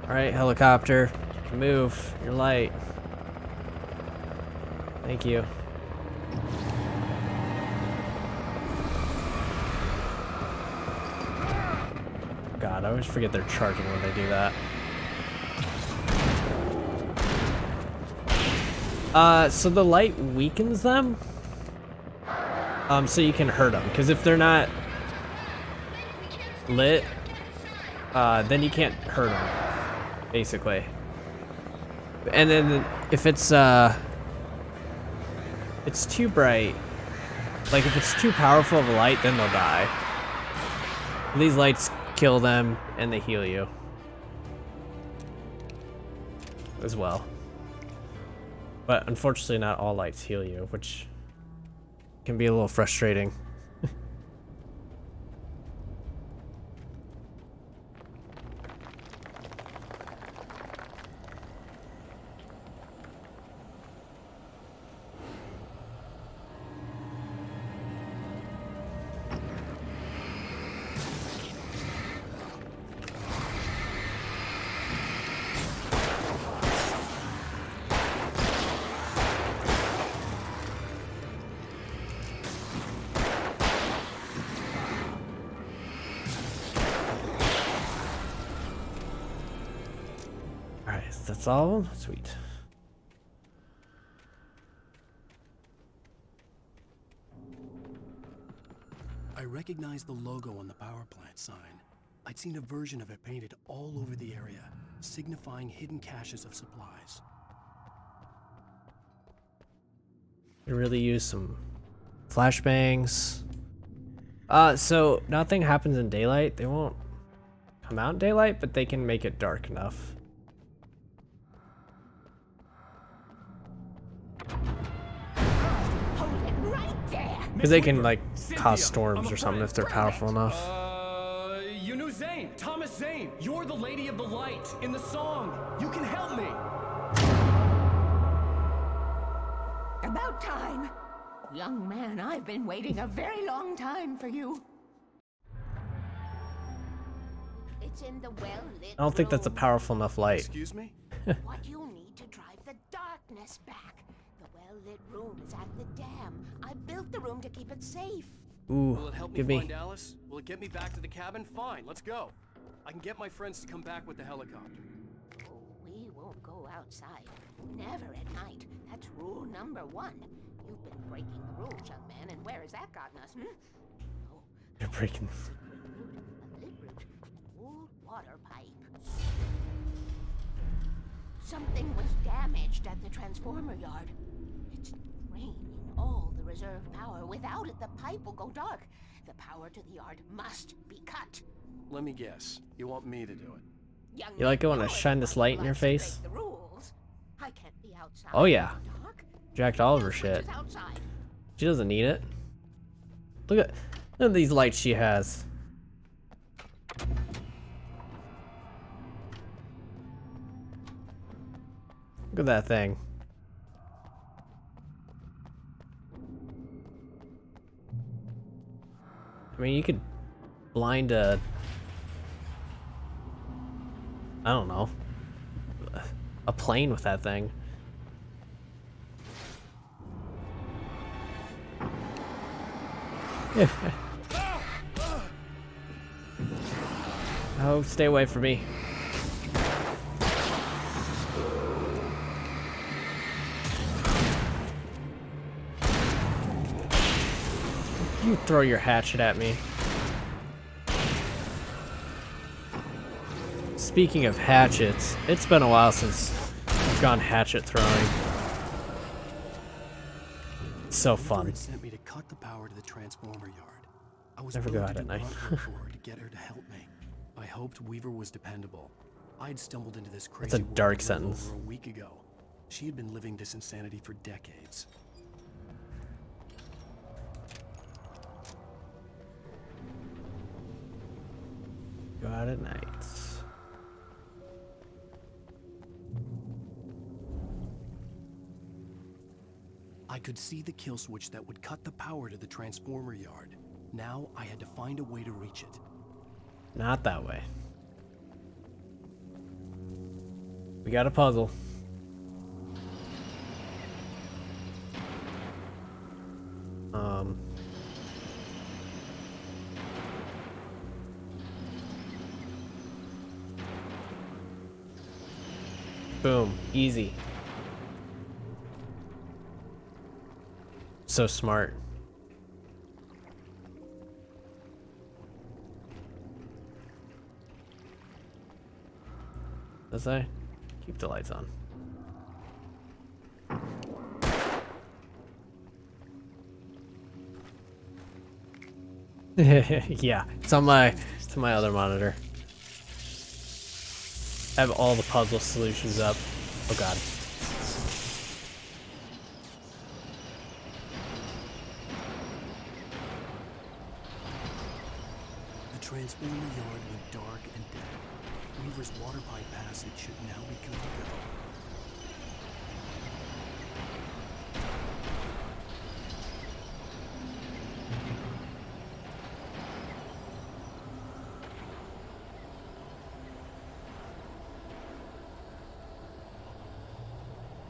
Alright, helicopter. You can move. You're light. Thank you. God, I always forget they're charging when they do that. So the light weakens them. So you can hurt them. Because if they're not lit, then you can't hurt them, basically. And then if it's too bright, like if it's too powerful of a light, then they'll die. These lights kill them and they heal you as well. But unfortunately not all lights heal you, which can be a little frustrating. That's all of them? Sweet. I recognized the logo on the power plant sign. I'd seen a version of it painted all over the area, signifying hidden caches of supplies. You really use some flashbangs. So nothing happens in daylight. They won't come out in daylight, but they can make it dark enough. Because they can, like, cause storms or something if they're powerful enough. You knew Zane, Thomas Zane. You're the Lady of the Light in the song. You can help me. About time. Young man, I've been waiting a very long time for you. It's in the well-lit I don't think that's a room. powerful enough light. Excuse me? What you need to drive the darkness back. The well-lit room is at the dam. I built the room to keep it safe. Ooh, Will it help me give me. find Alice? Will it get me back to the cabin? Fine, let's go. I can get my friends to come back with the helicopter. Oh, we won't go outside. Never at night. That's rule number 1. You've been breaking the rules, young man, and where has that gotten us, Oh, You're breaking. a lit route, an old water pipe. Something was damaged at the transformer yard. It's draining all the reserve power. Without it, the pipe will go dark. The power to the yard must be cut. Let me guess. You want me to do it? You like it when I shine this light in your face? The rules. I can't be outside. Oh yeah. Dark. Jacked all of her shit. She doesn't need it. Look at these lights she has. Look at that thing. I mean, you could blind a... I don't know. A plane with that thing. Oh, stay away from me. You throw your hatchet at me. Speaking of hatchets, it's been a while since I've gone hatchet throwing. It's so fun. Sent me to cut the power to the transformer yard. I was Never go out at night. to get her to help me. I hoped Weaver was dependable. I'd stumbled into this crazy That's a dark world sentence. over a week ago. She had been living this insanity for decades. Go out at night. I could see the kill switch that would cut the power to the transformer yard. Now I had to find a way to reach it. Not that way. We got a puzzle. Boom. Easy. So smart. Does I? Keep the lights on. Yeah, it's on my other monitor. I have all the puzzle solutions up. Oh god. The transformer yard went dark and dead. Weaver's water pipe passage should now be good to go.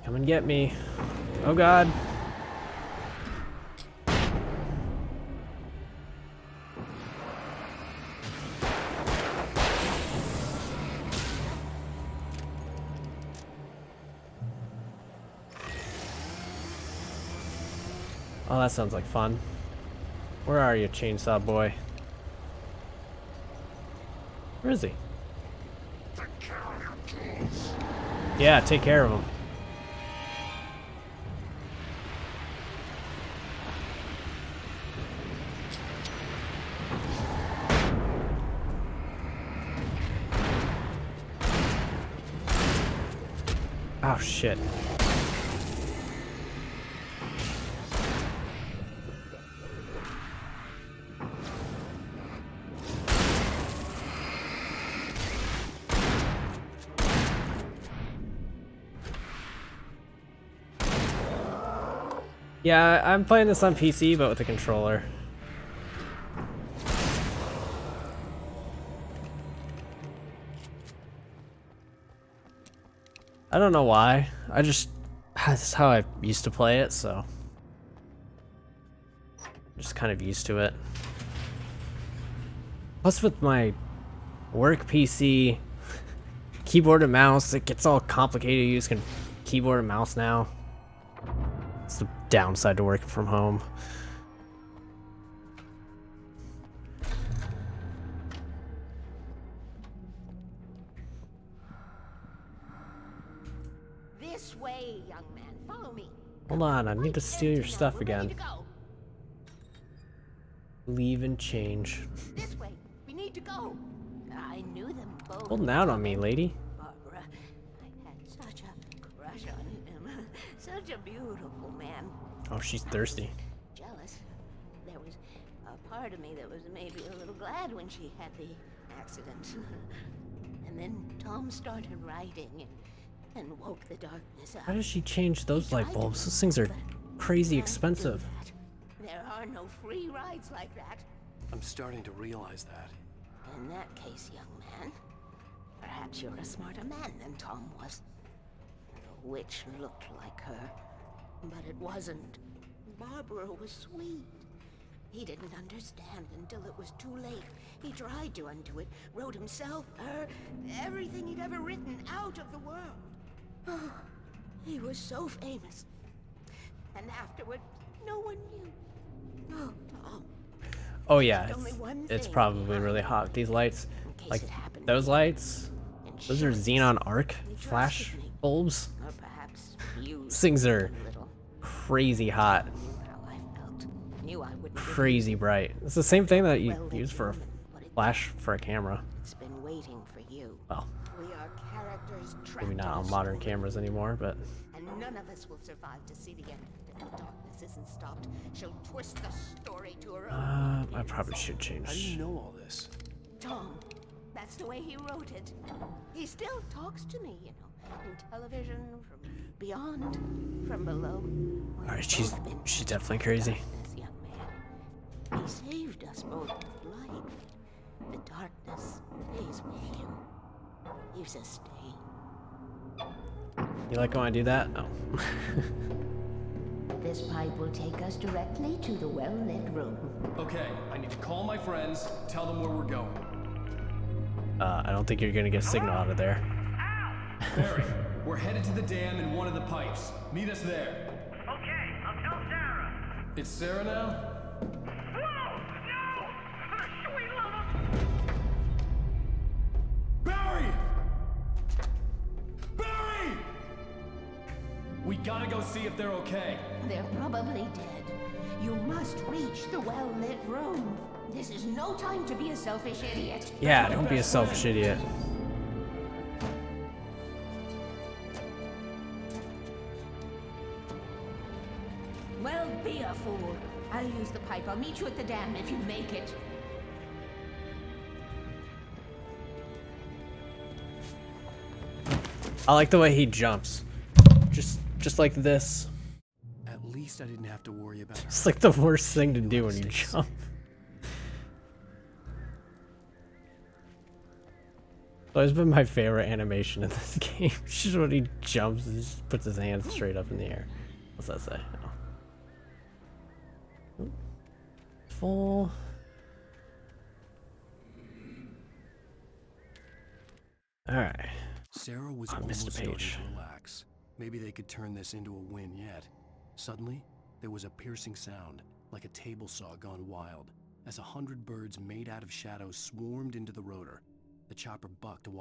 Come and get me. Oh god. Oh, that sounds like fun. Where are you, chainsaw boy? Where is he? Yeah, take care of him. Oh shit. Yeah, I'm playing this on PC, but with a controller. I don't know why. That's how I used to play it, so. Just kind of used to it. Plus with my work PC, keyboard and mouse, it gets all complicated to use keyboard and mouse now. It's the downside to working from home. This way, young man. Follow me. Hold on, I need to steal your stuff again. Leave and change. This way. We need to go. I knew them both. Holding out on me, lady. Barbara, I had such a crush on him. Such a beautiful man. Oh, she's thirsty. Jealous. There was a part of me that was maybe a little glad when she had the accident. And then Tom started writing and woke the darkness up. How does she change those light bulbs? Those things are crazy expensive. There are no free rides like that. I'm starting to realize that. In that case, young man, perhaps you're a smarter man than Tom was. The witch looked like her, but it wasn't. Barbara was sweet. He didn't understand until it was too late. He tried to undo it, wrote himself, her, everything he'd ever written out of the world. He was so famous. And afterward, no one knew. Oh, Tom. Oh yeah, it's probably really hot. These lights, like those lights, those are xenon arc flash bulbs. These things are crazy hot, crazy bright. It's the same thing that you use for a flash for a camera. It's been waiting for you. Well, We are characters maybe not on trapped modern in a story. cameras anymore, but And none of us will survive to see the end of it. If the darkness isn't stopped, she'll twist the story to her own. I probably should How do you change. know all this? Tom, that's the way he wrote it. He still talks to me, you know, in television, from beyond, from below. All right, she's definitely crazy. This young man, he saved us both with light. The darkness stays with him, leaves a stain. You like when I do that? Oh. This pipe will take us directly to the well-lit room. Okay, I need to call my friends, tell them where we're going. I don't think you're gonna get a signal out of there. Barry, we're headed to the dam in one of the pipes. Meet us there. Okay, I'll tell Sarah. It's Sarah now? Whoa! No! For the sweet love of... Barry! Barry! We gotta go see if they're okay. They're probably dead. You must reach the well-lit room. This is no time to be a selfish idiot. Yeah, don't be a selfish idiot. Well, be a fool. I'll use the pipe. I'll meet you at the dam if you make it. I like the way he jumps. Just like this. At least I didn't have to worry about It's like the worst thing to do when you jump. It's always been my favorite animation in this game. Just when he jumps and just puts his hands straight up in the air. What's that say? Oh. Full. Alright. Sarah was I missed a almost starting page. to relax. Maybe they could turn this into a win yet. Suddenly, there was a piercing sound, like a table saw gone wild, as 100 birds made out of shadows swarmed into the rotor. The chopper bucked wide.